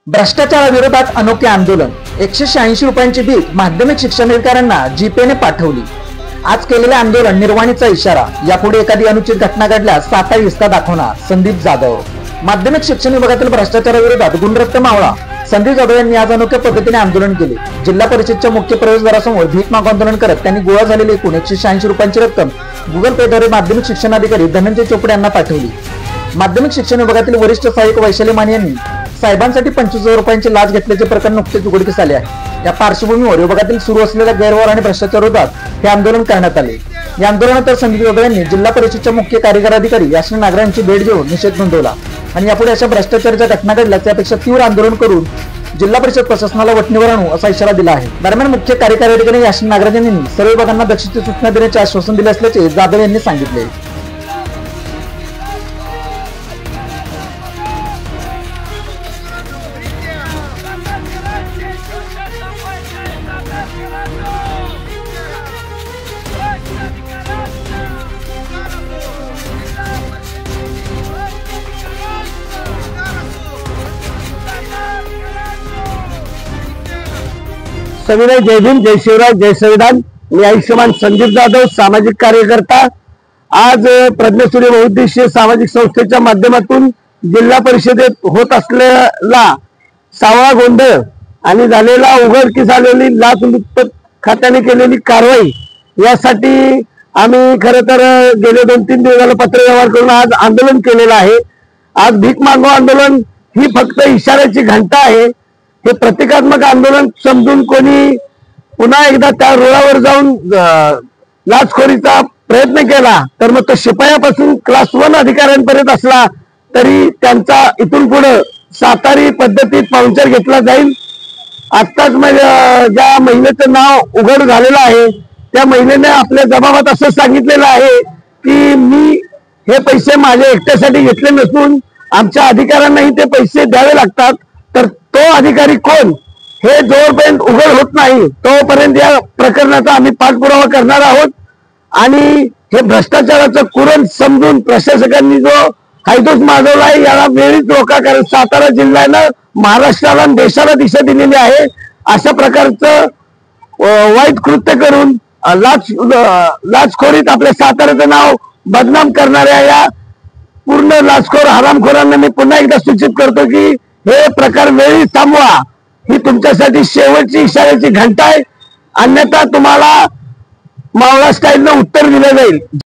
भ्रष्टाचाराविरोधात अनोखे आंदोलन 186 रुपयांची भीक माध्यमिक शिक्षण अधिकाऱ्यांना जीपेने पाठवली। आज केलेले आंदोलन निर्वाणीचा इशारा। यापुढे एखादी अनुचित घटना घडल्यास साता हिसका दाखवणार संदीप जाधव। माध्यमिक शिक्षण विभागातील भ्रष्टाचाराविरोधात गुणरत्न मावळा संदीप जाधव यांनी आज अनोख्या पद्धतीने आंदोलन केले। जिल्हा परिषदेच्या मुख्य प्रवेशद्वारासमोर भीक मागून आंदोलन करत त्यांनी गोळा झालेली एकूण 186 रुपयांची रक्कम गुगल पेद्वारे माध्यमिक शिक्षण अधिकारी धनंजय चोपडे यांना पाठवली। माध्यमिक शिक्षण विभागातील वरिष्ठ सहाय्यक वैशाली माने यांनी साहेबांसाठी 25,000 रुपयांची लाच घेतल्याचे प्रकरण नुकतेच उघडकीस आले आहे। या पार्श्वभूमीवर विभागातील सुरू असलेल्या गैरव्यवहार आणि भ्रष्टाचाराविरोधात हे आंदोलन करण्यात आले। या आंदोलनानंतर संदीप जाधव यांनी जिल्हा परिषदेच्या मुख्य कार्यकारी अधिकारी याश्विनी नागरे यांची भेट घेऊन निषेध नोंदवला आणि यापुढे अशा भ्रष्टाचाराच्या घटना घडल्यास त्यापेक्षा तीव्र आंदोलन करून जिल्हा परिषद प्रशासनाला वठणीवर आणू असा इशारा दिला आहे। दरम्यान मुख्य कार्यकारी अधिकारी याश्विनी नागरे यांनी सर्व विभागांना दक्षतेची सूचना देण्याचे आश्वासन दिले असल्याचे जाधव यांनी सांगितले। सविनय जय भीम, जय शिवराय, जय संविधान। मी आयुष्यमान संदीप जाधव, सामाजिक कार्यकर्ता। आज प्रज्ञासूर्य बहुउद्देशीय सामाजिक संस्थेच्या माध्यमातून जिल्हा परिषदेत होत असलेला सावळा गोंधळ आणि झालेला उघडकीस आलेली लाचलुचपत खात्याने केलेली कारवाई यासाठी आम्ही खरं तर गेले 2-3 दिवसाला पत्रव्यवहार करून आज आंदोलन केलेलं आहे। आज भीक मागो आंदोलन ही फक्त इशाऱ्याची घंटा आहे। हे प्रतिकात्मक आंदोलन समजून कोणी पुन्हा एकदा त्या रुळावर जाऊन लाचखोरीचा प्रयत्न केला तर मग तो शिपायापासून क्लास 1 अधिकाऱ्यांपर्यंत असला तरी त्यांचा इथून पुढे सातारी पद्धतीत पाहुणचार घेतला जाईल। आत्ताच ज्या महिलेचं नाव उघड झालेलं आहे त्या महिलेने आपल्या जबाबात असं सांगितलेलं आहे की मी हे पैसे माझ्या एकट्यासाठी घेतले नसून आमच्या अधिकाऱ्यांनाही ते पैसे द्यावे लागतात। तर तो अधिकारी कोण हे जोपर्यंत उघड होत नाही तोपर्यंत या प्रकरणाचा आम्ही पाठपुरावा करणार आहोत आणि हे भ्रष्टाचाराचं कुरण समजून प्रशासकांनी जो हैदोस माजवला आहे याला वेळीच रोका, कारण सातारा जिल्ह्यानं महाराष्ट्राला आणि देशाला दिशा दिलेली आहे। अशा प्रकारचं वाईट कृत्य करून लाचखोरीत आपल्या साताऱ्याचं नाव बदनाम करणाऱ्या या पूर्ण लाचखोर हरामखोरांना मी पुन्हा एकदा सूचित करतो की हे प्रकार वेळी थांबवा। ही तुमच्यासाठी शेवटची इशाऱ्याची घंटा आहे, अन्यथा तुम्हाला मावळा स्टाईलनं उत्तर दिलं जाईल।